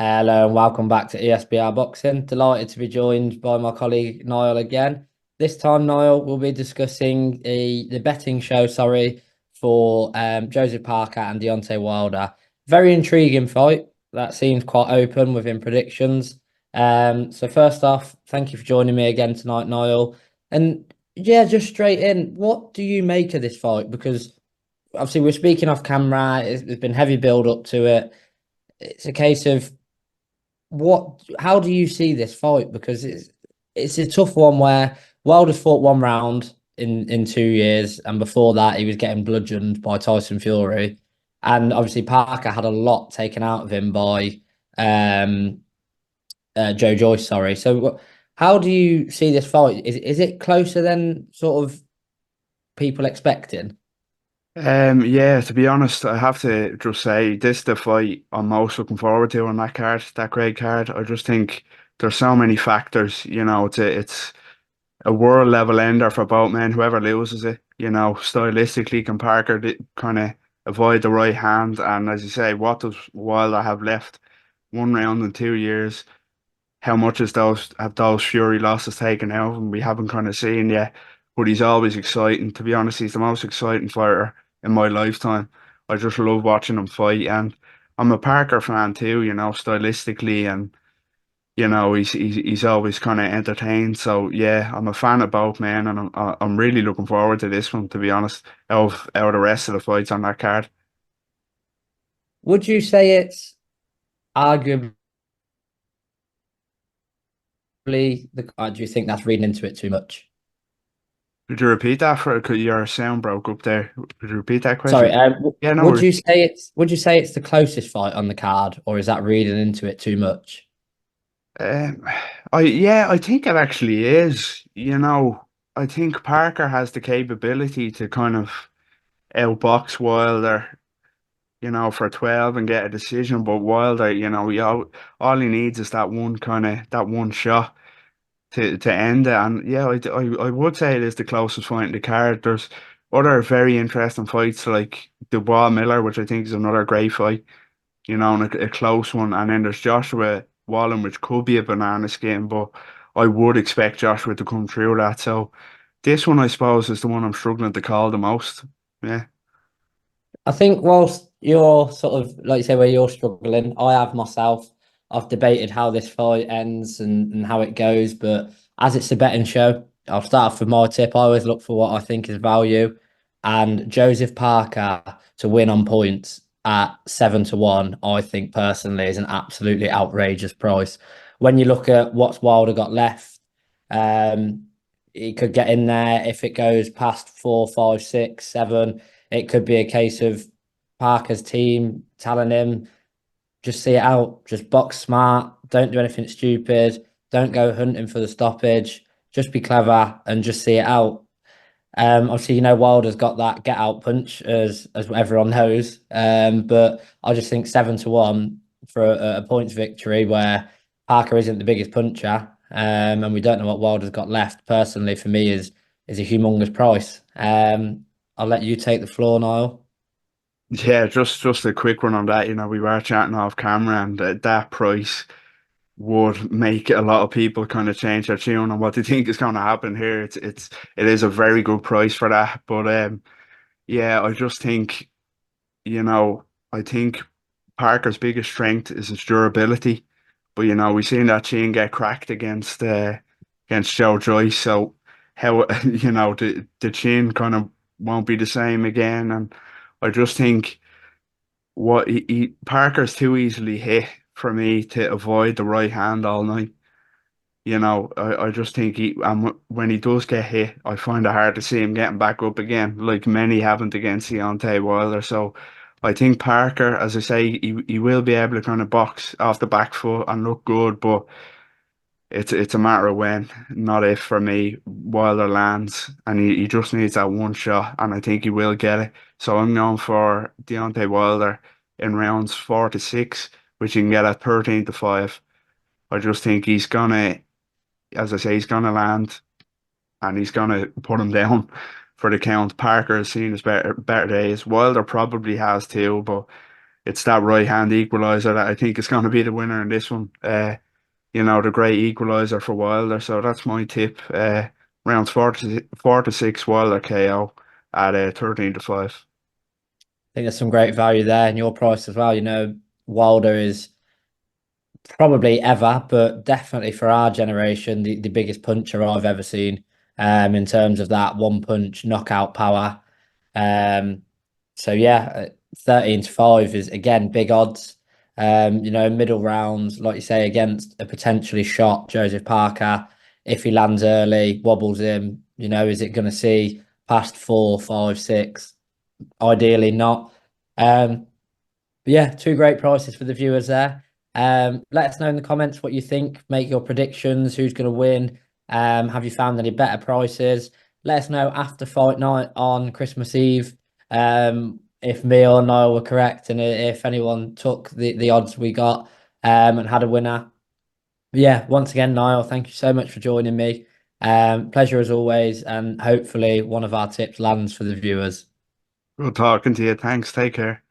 Hello and welcome back to ESBR Boxing. Delighted to be joined by my colleague Niall again. This time, Niall, we'll be discussing the betting show, for Joseph Parker and Deontay Wilder. Very intriguing fight. That seems quite open within predictions. So first off, thank you for joining me again tonight, Niall. And yeah, just straight in, what do you make of this fight? Because obviously we're speaking off camera. There's been heavy build up to it. It's a case of how do you see this fight? Because it's a tough one where Wilder's fought one round in 2 years, and before that he was getting bludgeoned by Tyson Fury, and obviously Parker had a lot taken out of him by um Joe Joyce. Sorry. So how do you see this fight? Is it closer than sort of people expecting? Yeah, to be honest, I have to just say this is the fight I'm most looking forward to on that card, that great card. I just think there's so many factors, it's a world level ender for both men, whoever loses it, stylistically can Parker kind of avoid the right hand, and as you say, what does Wilder have left? One round in 2 years. How much is those Fury losses taken out of him? We haven't kind of seen yet, but he's always exciting. To be honest, he's the most exciting fighter in my lifetime. I just love watching him fight, and I'm a Parker fan too. Stylistically, and he's always kind of entertained. So yeah, I'm a fan of both men, and I'm really looking forward to this one. To be honest, out of the rest of the fights on that card. Would you say it's arguably do you think that's reading into it too much? Could you repeat that for? Could your sound broke up there? Could you repeat that Sorry, question? Yeah, no would worries. you say it's the closest fight on the card, or is that reading into it too much? Um, I think it actually is. I think Parker has the capability to kind of outbox Wilder, for 12 and get a decision. But Wilder, all he needs is that one shot to end it. And yeah, I would say it is the closest fight in the card. There's other very interesting fights like Dubois Miller, which I think is another great fight, and a close one. And then there's Joshua Wallen, which could be a banana skin, but I would expect Joshua to come through that. So this one, I suppose, is the one I'm struggling to call the most. Yeah. I think whilst you're sort of like you say where you're struggling, I have myself. I've debated how this fight ends and how it goes, but as it's a betting show, I'll start off with my tip. I always look for what I think is value, and Joseph Parker to win on points at 7-1, I think personally is an absolutely outrageous price. When you look at what's Wilder got left, um, he could get in there if it goes past 4, 5, 6, 7. It could be a case of Parker's team telling him, just see it out, just box smart, don't do anything stupid, don't go hunting for the stoppage, just be clever and just see it out. Obviously, Wilder's got that get out punch as everyone knows. But I just think 7-1 for a points victory where Parker isn't the biggest puncher. And we don't know what Wilder's got left. Personally, for me, is a humongous price. I'll let you take the floor, Niall. Yeah, just a quick one on that. We were chatting off camera, and that price would make a lot of people kind of change their tune on what they think is going to happen here. It is a very good price for that. But yeah, I just think, you know, I think Parker's biggest strength is his durability. But we've seen that chin get cracked against Joe Joyce. So how the chin kind of won't be the same again. And I just think what Parker's too easily hit for me to avoid the right hand all night. I just think when he does get hit, I find it hard to see him getting back up again, like many haven't against Deontay Wilder. So I think Parker, as I say, he will be able to kind of box off the back foot and look good, but it's a matter of when, not if for me. Wilder lands, and he just needs that one shot, and I think he will get it. So I'm going for Deontay Wilder in rounds 4 to 6, which you can get at 13 to 5. I just think he's gonna, as I say, he's gonna land, and he's gonna put him down for the count. Parker has seen his better days. Wilder probably has too, but it's that right hand equaliser that I think is going to be the winner in this one. You know, the great equaliser for Wilder. So that's my tip. Rounds 4 to 6 Wilder KO at 13 to 5. I think there's some great value there in your price as well. You know, Wilder is probably ever, but definitely for our generation, the biggest puncher I've ever seen, in terms of that one punch knockout power. Um, so yeah, 13 to 5 is again big odds. You know, middle rounds, like you say, against a potentially shot Joseph Parker. If he lands early, wobbles him, you know, is it going to see past 4, 5, 6? Ideally not. Um, but yeah, two great prices for the viewers there. Let us know in the comments what you think. Make your predictions. Who's going to win? Have you found any better prices? Let us know after fight night on Christmas Eve. If me or Niall were correct, and if anyone took the odds we got and had a winner. But yeah, once again, Niall, thank you so much for joining me. Pleasure as always, and hopefully one of our tips lands for the viewers. Good talking to you. Thanks. Take care.